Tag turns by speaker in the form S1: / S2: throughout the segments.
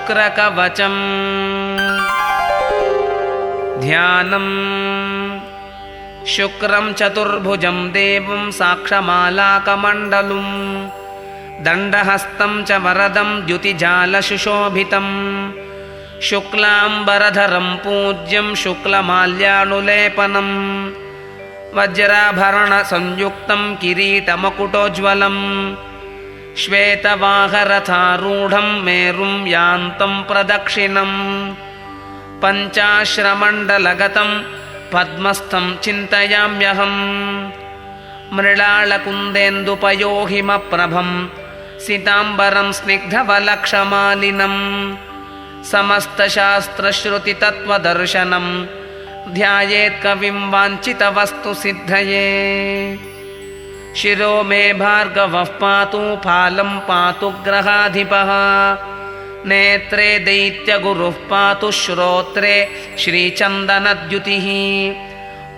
S1: शुक्रकवचम् ध्यानम् शुक्रं चतुर्भुजं देवं साक्षमालाकमण्डलुं दण्डहस्तं च वरदं द्युतिजालशुशोभितं शुक्लाम्बरधरं पूज्यं शुक्लमाल्यानुलेपनं वज्राभरणसंयुक्तं किरीटमकुटोज्ज्वलं श्वेतवाहरथारूढं मेरुं यान्तं प्रदक्षिणं पञ्चाश्रमण्डलगतं पद्मस्थं चिन्तयाम्यहम् मृळालकुन्देन्दुपयोहिमप्रभं सिताम्बरं स्निग्धवलक्षमालिनं समस्तशास्त्रश्रुतितत्त्वदर्शनं ध्यायेत्कविं वाञ्छितवस्तुसिद्धये शिरो मे भार्गवः पातु फालं पातु ग्रहाधिपः नेत्रे दैत्यगुरुः पातु श्रोत्रे श्रीचन्दनद्युतिः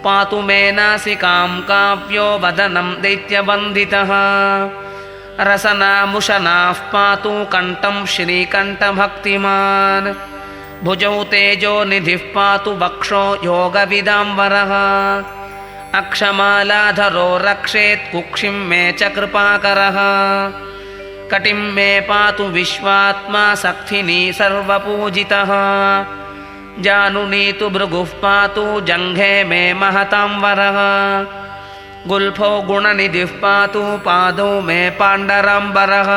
S1: पातु मे नासिकां काव्यो वदनं दैत्यवन्दितः रसनामुशनाः पातु कण्ठं श्रीकण्ठभक्तिमान् भुजौ तेजोनिधिः पातु वक्षो योगविदाम्बरः अक्षमालाधरो रक्षेत् कुक्षिं मे च कृपाकरः कटिं मे पातु विश्वात्मा सक्थिनी सर्वपूजितः जानुनी तु भृगुः पातु जङ्घे मे महतां वरः गुल्फो गुणनिधिः पातु पादौ मे पाण्डराम्बरः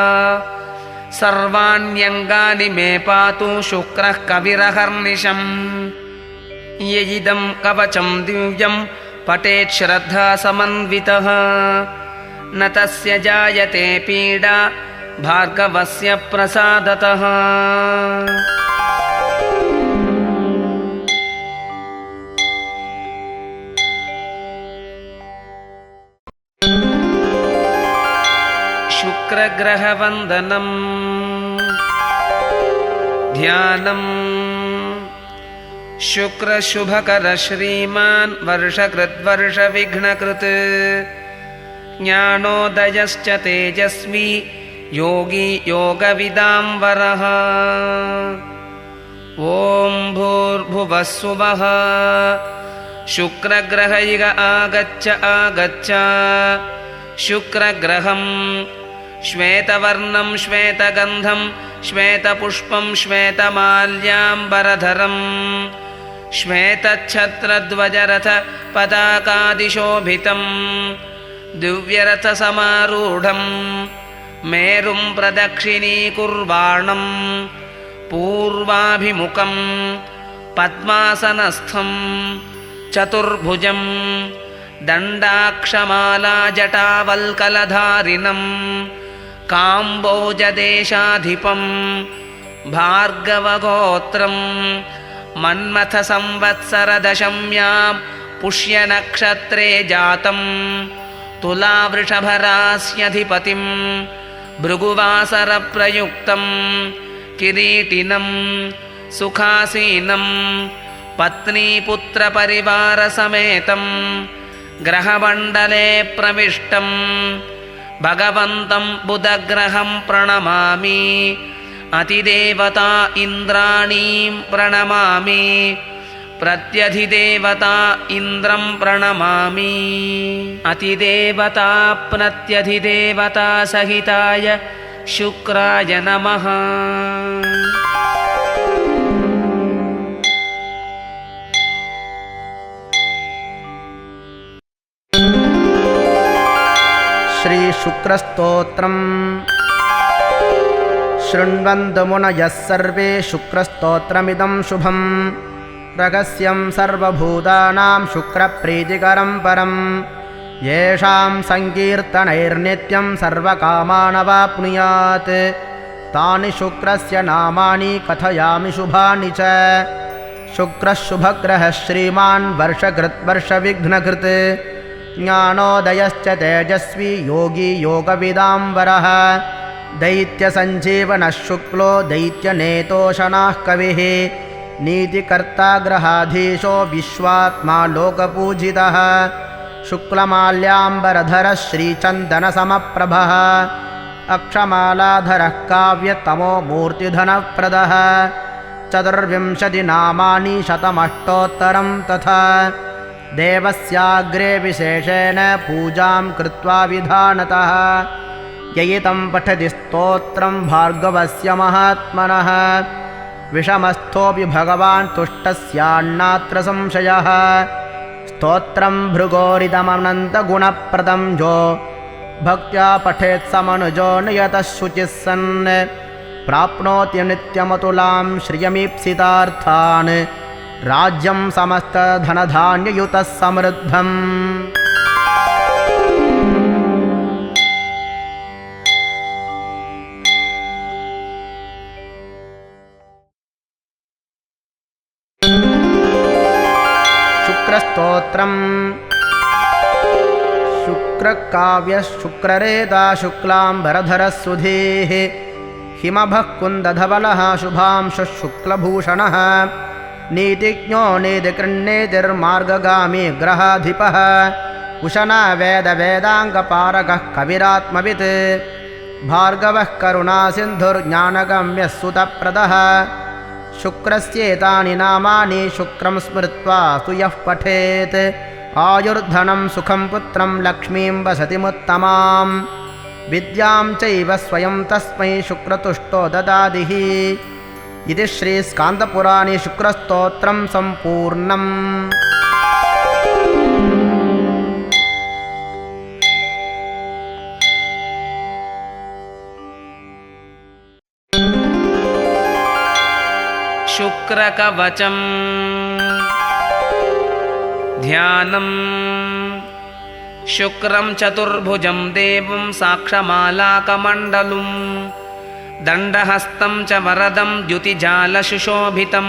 S1: सर्वाण्यङ्गानि मे पातु शुक्रः कविरहर्निशम् यदिदं कवचं दिव्यं पठेत् श्रद्धासमन्वितः न तस्य जायते पीडा भार्गवस्य प्रसादतः शुक्रग्रहवन्दनम् ध्यानम् शुक्रशुभकर श्रीमान् वर्षकृद्वर्षविघ्नकृत् ज्ञानोदयश्च तेजस्वी योगी योगविदाम्बरः ॐ भूर्भुवः सुवः शुक्रग्रह इग आगच्छ आगच्छ शुक्रग्रहं श्वेतवर्णं श्वेतगन्धं श्वेतपुष्पं श्वेतमाल्याम्बरधरं श्वेतच्छत्रध्वजरथ पताकादिशोभितं दिव्यरथसमारूढं मेरुं प्रदक्षिणीकुर्वाणं पूर्वाभिमुखं पद्मासनस्थं चतुर्भुजं दण्डाक्षमालाजटावल्कलधारिणं काम्बोजदेशाधिपं भार्गवगोत्रं मन्मथसंवत्सरदशम्यां पुष्यनक्षत्रे जातं तुलावृषभरास्यधिपतिं भृगुवासरप्रयुक्तं किरीटिनं सुखासीनं पत्नीपुत्रपरिवारसमेतं ग्रहमण्डले प्रविष्टं भगवन्तं बुधग्रहं प्रणमामि अतिदेवता इन्द्राणीं प्रणमामि प्रत्यधिदेवता इन्द्रं प्रणमामि अतिदेवता प्रत्यधिदेवता सहिताय शुक्राय नमः।
S2: श्री शुक्रस्तोत्रम् शृण्वन्तु मुनयः सर्वे शुक्रस्तोत्रमिदं शुभं रहस्यं सर्वभूतानां शुक्रप्रीतिकरं परं येषां संकीर्तनैर्नित्यं सर्वकामानवाप्नुयात् तानि शुक्रस्य नामानि कथयामि शुभानि च। शुक्रः शुभग्रहः श्रीमान् वर्षकृत् ज्ञानोदयश्च तेजस्वी योगी योगविदाम्बरः दैत्यसञ्जीवनः शुक्लो दैत्यनेतोषणाः कविः नीतिकर्ता ग्रहाधीशो विश्वात्मा लोकपूजितः शुक्लमाल्याम्बरधरः श्रीचन्दनसमप्रभः अक्षमालाधरः काव्यतमो मूर्तिधनप्रदः 24 नामानि शतमष्टोत्तरं तथा देवस्याग्रे विशेषेण पूजां कृत्वा विधानतः ययितं पठति स्तोत्रं भार्गवस्य महात्मनः विषमस्थोऽपि भगवान् तुष्टस्यान्नात्र संशयः स्तोत्रं भृगोरिदमनन्तगुणप्रदं जो भक्त्या पठेत् समनुजो नियतः शुचिः सन् प्राप्नोति नित्यमतुलां श्रियमीप्सितार्थान् राज्यं समस्तधनधान्ययुतः समृद्धम् शुक्रस्तोत्रम् शुक्रकाव्यः शुक्ररेता शुक्लाम्बरधरः सुधीः हिमभः कुन्दधवलः शुभांशुः शुक्लभूषणः नीतिज्ञो नीतिकृन्नीतिर्मार्गगामी ग्रहाधिपः उशना वेदवेदाङ्गपारगः कविरात्मवित् भार्गवः करुणासिन्धुर्ज्ञानगम्यः सुतप्रदः शुक्रस्येतानि नामानि शुक्रं स्मृत्वा यः पठेत् आयुर्धनं सुखं पुत्रं लक्ष्मीं वसतिमुत्तमां विद्यां चैव स्वयं तस्मै शुक्रतुष्टो ददादिः इति श्रीस्कान्दपुराणे शुक्रस्तोत्रं सम्पूर्णम्।
S1: शुक्रकवचम् ध्यानम् शुक्रं चतुर्भुजं देवं साक्षमालाकमण्डलुं दण्डहस्तं च वरदं द्युतिजालशुशोभितं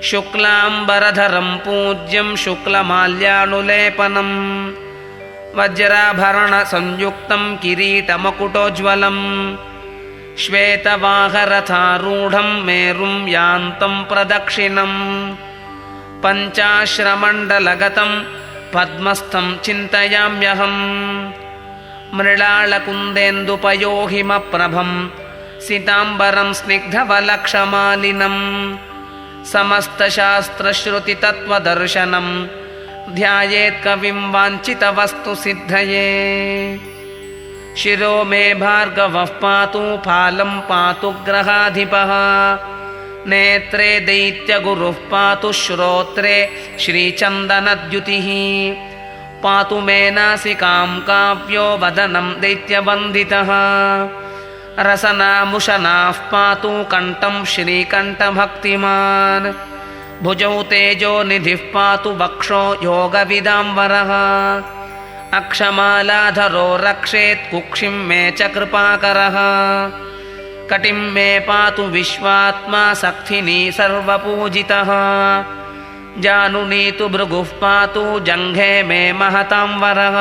S1: शुक्लाम्बरधरं पूज्यं शुक्लमाल्यानुलेपनं वज्राभरणसंयुक्तं किरीटमकुटोज्ज्वलम् श्वेतवाहरथारूढं मेरुं यान्तं प्रदक्षिणं पञ्चाश्रमण्डलगतं पद्मस्थं चिन्तयाम्यहं मृळालकुन्देन्दुपयोहिमप्रभं सिताम्बरं स्निग्धवलक्षमालिनं समस्तशास्त्रश्रुतितत्त्वदर्शनं ध्यायेत्कविं वाञ्छितवस्तुसिद्धये शिरो मे भार्गवः पातु फालं पातु ग्रहाधिपः नेत्रे दैत्यगुरुः पातु श्रोत्रे श्रीचन्दनद्युतिः पातु मे नासिकां काव्यो वदनं दैत्यवन्दितः रसनामुशनाः पातु कण्ठं श्रीकण्ठभक्तिमान् भुजौ तेजोनिधिः पातु वक्षो योगविदाम्बरः अक्षमालाधरो रक्षेत् कुक्षिं मे च कृपाकरः कटिं मे पातु विश्वात्मा सक्थिनी सर्वपूजितः जानुनी तु भृगुः पातु जङ्घे मे महतां वरः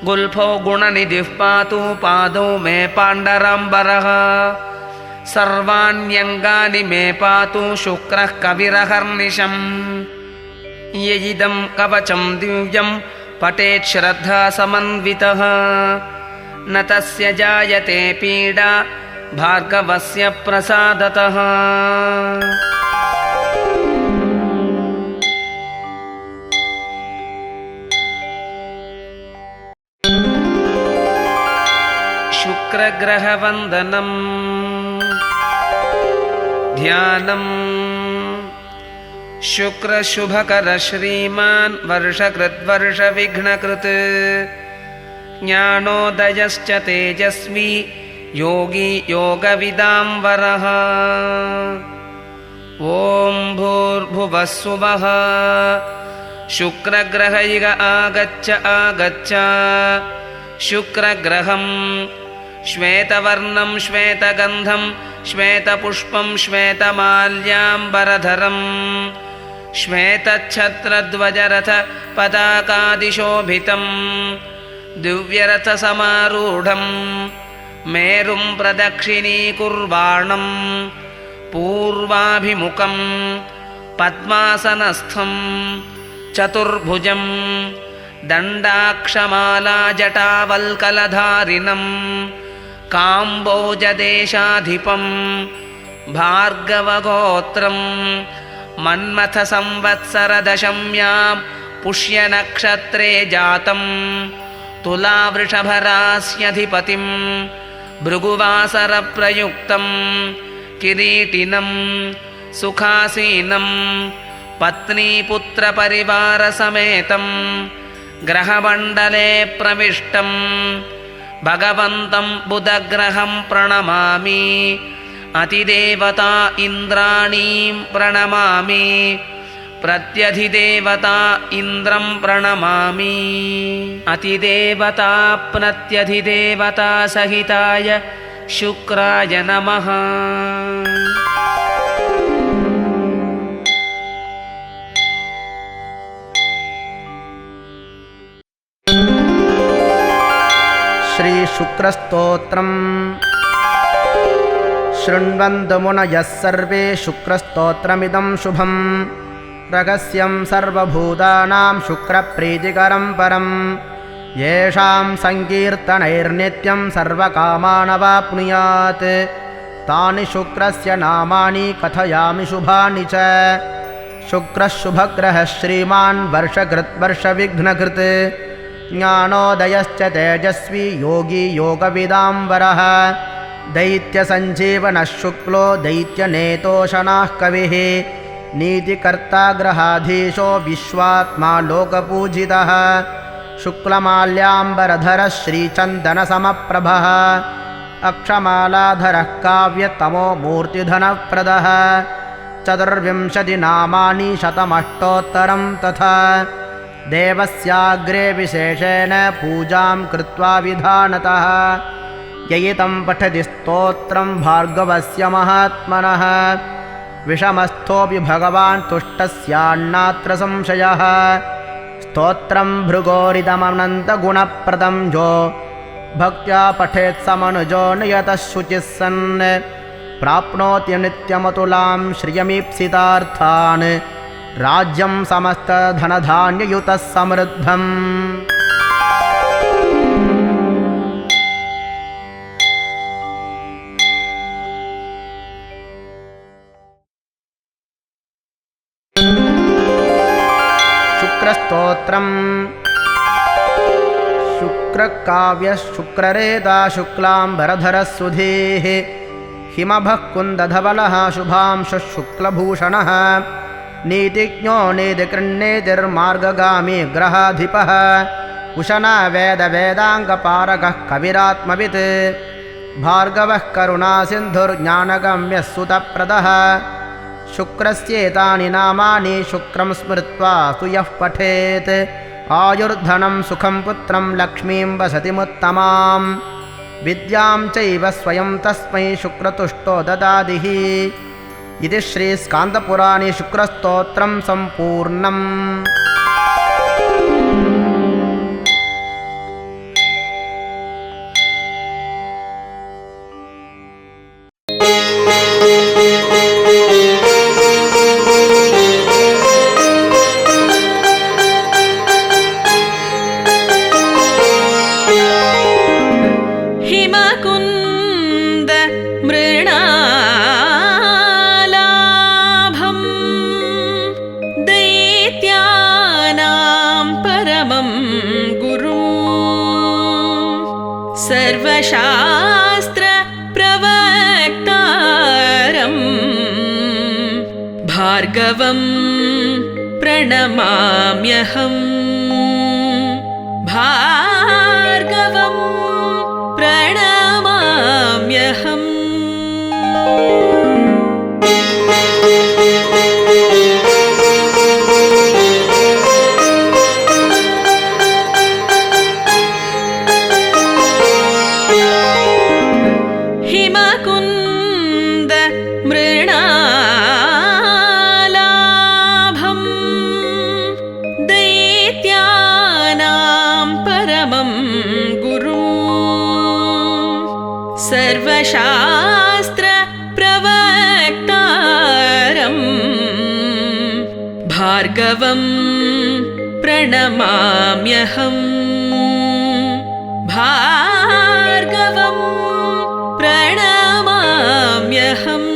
S1: गुल्फो गुणनिधिः पातु पादौ मे पाण्डराम्बरः सर्वाण्यङ्गानि मे पातु शुक्रः कविरहर्निशम् ययिदं कवचं दिव्यं पठेत् श्रद्धा समन्वितः न तस्य जायते पीडा भार्गवस्य प्रसादतः शुक्रग्रहवन्दनं ध्यानम् शुक्रशुभकर श्रीमान् वर्षकृद्वर्षविघ्नकृत् ज्ञानोदयश्च तेजस्वी योगी योगविदाम्बरः ॐ भूर्भुवः स्वः शुक्रग्रह इग आगच्छ आगच्छ शुक्रग्रहं श्वेतवर्णं श्वेतगन्धं श्वेतपुष्पं श्वेतमाल्याम्बरधरं श्वेतच्छत्रध्वजरथ पताकादिशोभितं दिव्यरथसमारूढं मेरुं प्रदक्षिणीकुर्वाणं पूर्वाभिमुखं पद्मासनस्थं चतुर्भुजं दण्डाक्षमालाजटावल्कलधारिणं काम्बोजदेशाधिपं भार्गवगोत्रं मन्मथसंवत्सरदशम्यां पुष्यनक्षत्रे जातं तुलावृषभरास्यधिपतिं भृगुवासरप्रयुक्तं किरीटिनं सुखासीनं पत्नीपुत्रपरिवारसमेतं ग्रहमण्डले प्रविष्टं भगवन्तं बुधग्रहं प्रणमामि अतिदेवता इन्द्राणीं प्रणमामि प्रत्यधिदेवता इन्द्रं प्रणमामि अतिदेवता प्रत्यधिदेवता सहिताय शुक्राय नमः।
S2: श्रीशुक्रस्तोत्रम् शृण्वन्तु मुनयः सर्वे शुक्रस्तोत्रमिदं शुभं रहस्यं सर्वभूतानां शुक्रप्रीतिकरं परं येषां संकीर्तनैर्नित्यं सर्वकामानवाप्नुयात् तानि शुक्रस्य नामानि कथयामि शुभानि च। शुक्रः शुभग्रहः श्रीमान् वर्षकृत् ज्ञानोदयश्च तेजस्वी योगी योगविदाम्बरः दैत्यसञ्जीवनः शुक्लो दैत्यनेतोषणाः कविः नीतिकर्ता ग्रहाधीशो विश्वात्मा लोकपूजितः शुक्लमाल्याम्बरधरः श्रीचन्दनसमप्रभः अक्षमालाधरः काव्यतमो मूर्तिधनप्रदः 24 नामानि शतमष्टोत्तरं तथा देवस्याग्रे विशेषेण पूजां कृत्वा विधानतः ययितं पठति स्तोत्रं भार्गवस्य महात्मनः विषमस्थोऽपि भगवान् तुष्टस्यान्नात्र संशयः। स्तोत्रं भृगोरिदमनन्तगुणप्रदं जो भक्त्या पठेत् समनुजो नियतः शुचिः सन् प्राप्नोति नित्यमतुलां श्रियमीप्सितार्थान् राज्यं समस्तधनधान्ययुतः समृद्धम्। शुक्रस्तोत्रम् शुक्रकाव्यः शुक्ररेता शुक्लाम्बरधरः सुधीः हिमभः कुन्दधवलः शुभांशुः शुक्लभूषणः नीतिज्ञो नीतिकृन्नेतिर्मार्गगामी ग्रहाधिपः उशना वेदवेदाङ्गपारगः कविरात्मवित् भार्गवः करुणासिन्धुर्ज्ञानगम्यः सुतप्रदः शुक्रस्येतानि नामानि शुक्रं स्मृत्वा तु यः पठेत् आयुर्धनं सुखं पुत्रं लक्ष्मीं वसतिमुत्तमां विद्यां चैव स्वयं तस्मै शुक्रतुष्टो ददादिः इति श्रीस्कान्दपुराणे शुक्रस्तोत्रं सम्पूर्णम्।
S3: सर्वशास्त्रप्रवक्तारं भार्गवं प्रणमाम्यहम् भार्गवं प्रणमाम्यहम्। सर्वशास्त्रप्रवक्तारं भार्गवं प्रणमाम्यहम् भार्गवं प्रणमाम्यहम्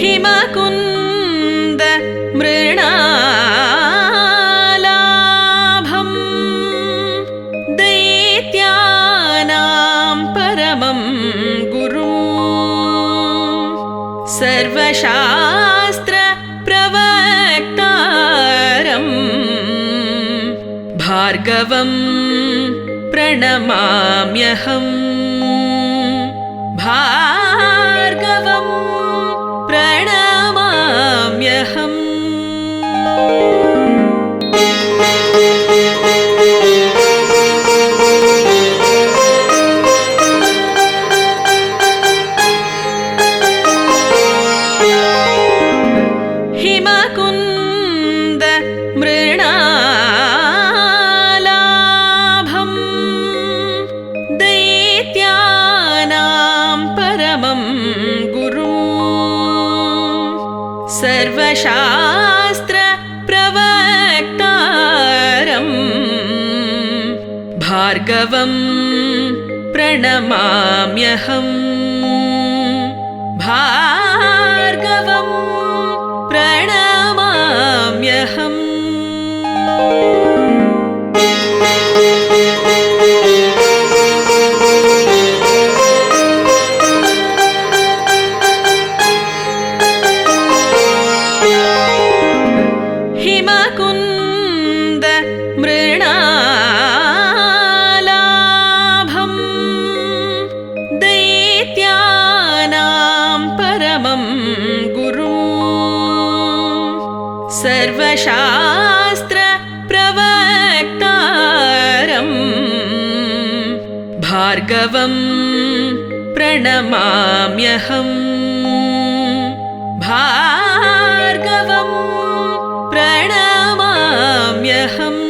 S3: हिमकुन्द मृणालाभं दैत्यानां परमं गुरुं सर्वशास्त्रप्रवक्तारं भार्गवं प्रणमाम्यहम् भार्गवं प्रणमाम्यहम् हिमकुन्द मृणालाभं दैत्यानां परमं गुरुं सर्वशास्त्रप्रवक्तारं भार्गवं प्रणमाम्यहम् भार्गवं प्रणमाम्यहम् हिमकुन्द मृणालाभं दैत्यानां परमं गुरुं सर्वशास्त्रप्रवक्तारं भार्गवं प्रणमाम्यहम् भार्गवं प्रणमाम्यहम्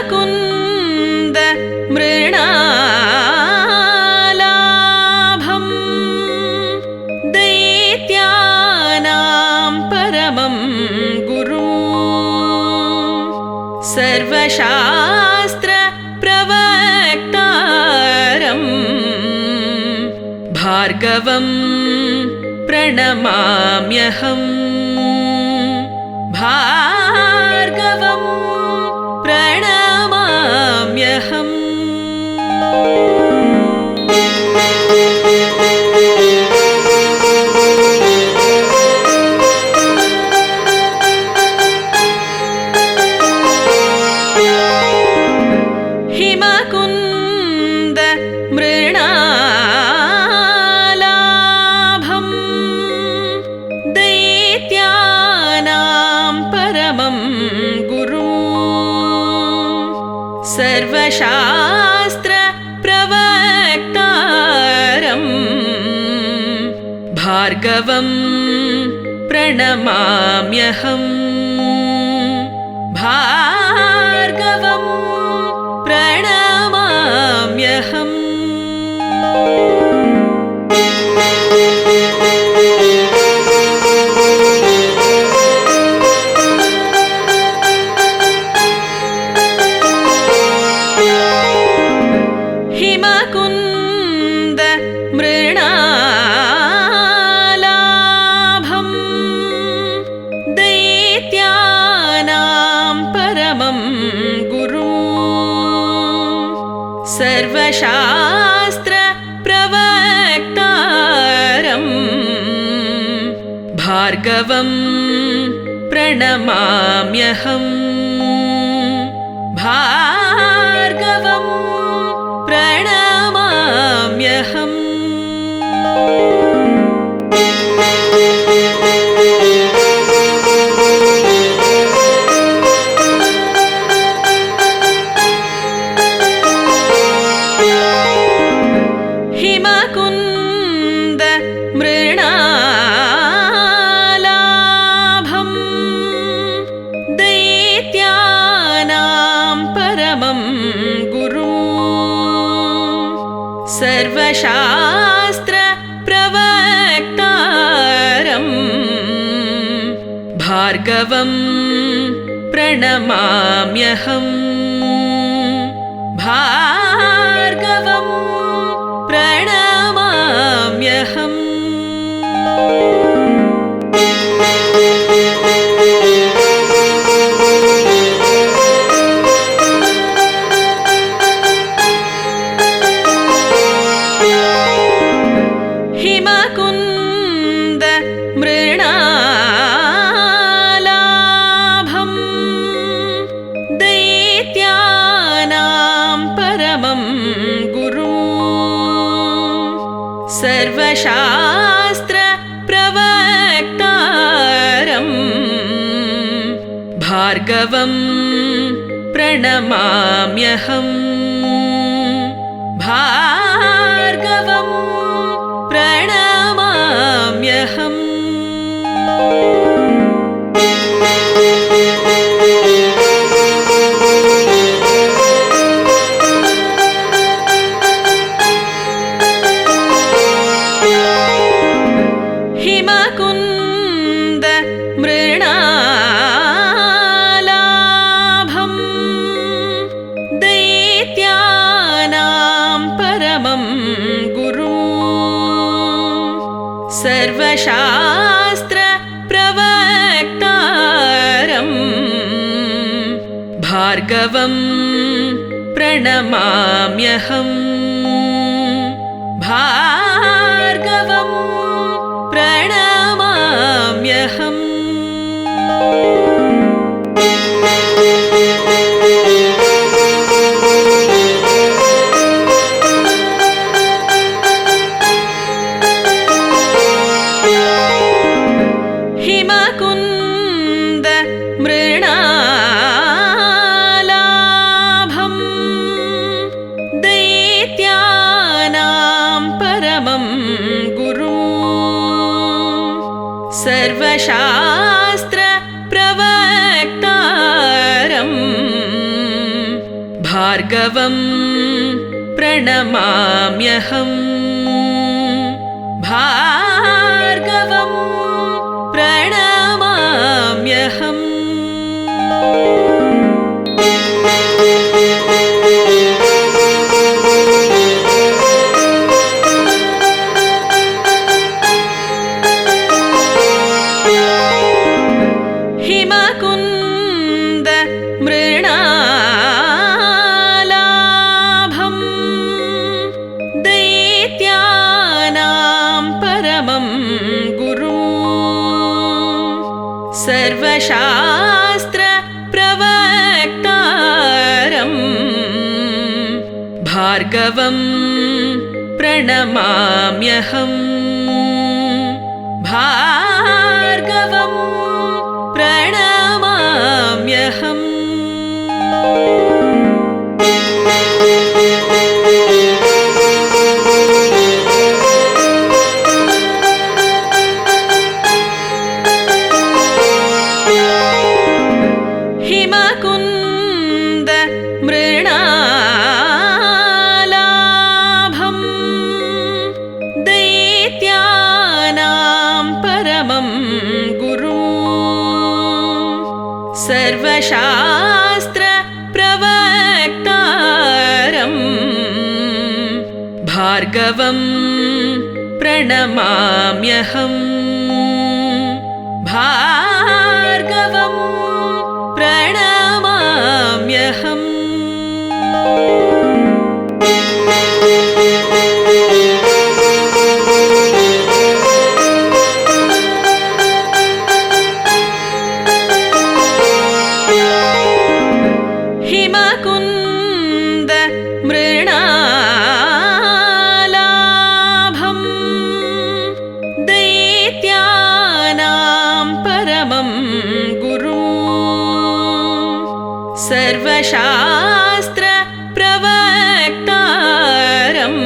S3: हिमकुन्द मृणालाभं दैत्यानां परमं गुरुं सर्वशास्त्रप्रवक्तारं भार्गवं प्रणमाम्यहम् भार्गवं प्रणमाम्यहम् हिमकुन्द मृणालाभं दैत्यानां परमं गुरुं सर्वशास्त्रप्रवक्तारं भार्गवं प्रणमाम्यहम् भार्गवं प्रणमाम्यहम् हिमकुन्द मृणालाभं दैत्यानां परमं गुरुं सर्वशास्त्रप्रवक्तारं भार्गवं प्रणमाम्यहम् भार्गवं प्रणमाम्यहम् सर्वशास्त्रप्रवक्तारम् भार्गवं प्रणमाम्यहम् भार्गवं प्रणमाम्यहम् हिमकुन्द मृणालाभं दैत्यानां परमं गुरुं सर्वशास्त्रप्रवक्तारं भार्गवं प्रणमाम्यहम् भार्गवं प्रणमाम्यहम् हिमकुन्द मृणालाभं दैत्यानां परमं गुरुं सर्वशास्त्रप्रवक्तारं भार्गवं प्रणमाम्यहम् भार्गवं प्रणमाम्यहम् हिमकुन्द मृणालाभं दैत्यानां परमं गुरुं सर्वशास्त्रप्रवक्तारं भार्गवं प्रणमाम्यहम् भार्गवं प्रणमाम्यहम् हिमकुन्द मृणालाभं दैत्यानां परमं गुरुं सर्वशास्त्रप्रवक्तारं भार्गवं प्रणमाम्यहम् भार्गवं प्रणमाम्यहम् हिमकुन्द मृणालाभं दैत्यानां परमं गुरुं सर्वशास्त्रप्रवक्तारं भार्गवं प्रणमाम्यहम् भार्गवं प्रणमाम्यहम् हिमकुन्द मृणालाभं दैत्यानां परमं गुरुं सर्वशास्त्रप्रवक्तारं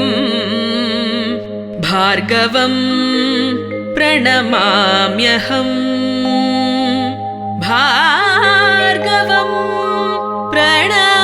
S3: भार्गवं प्रणमाम्यहम् भार्गवं प्रणमाम्यहम्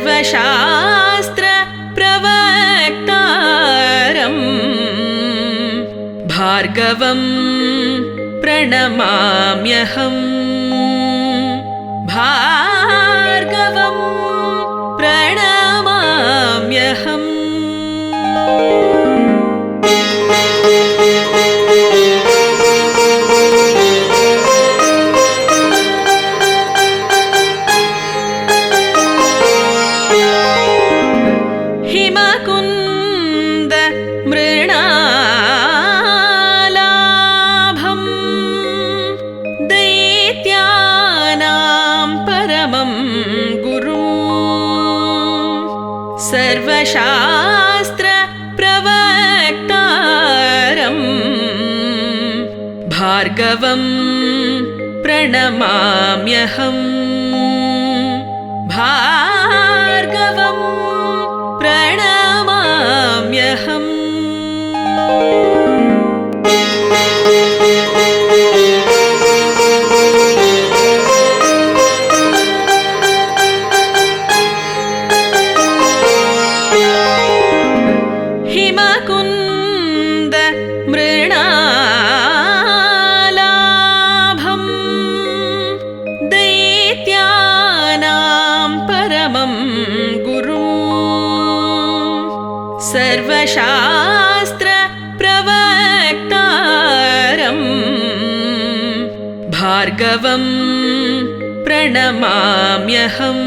S3: सर्वशास्त्रप्रवक्तारम् भार्गवं प्रणमाम्यहम् भार्गवं प्रणमाम्यहम् हिमकुन्द मृणालाभम् दैत्यानां परमं गुरुम् सर्वशास्त्रप्रवक्तारम् भार्गवं प्रणमाम्यहम् भार्गवं प्रणमाम्यहम् हिमकुन्द मृणालाभम् दैत्यानां परमं गुरुम् सर्वशास्त्रप्रवक्तारम् भार्गवं प्रणमाम्यहम्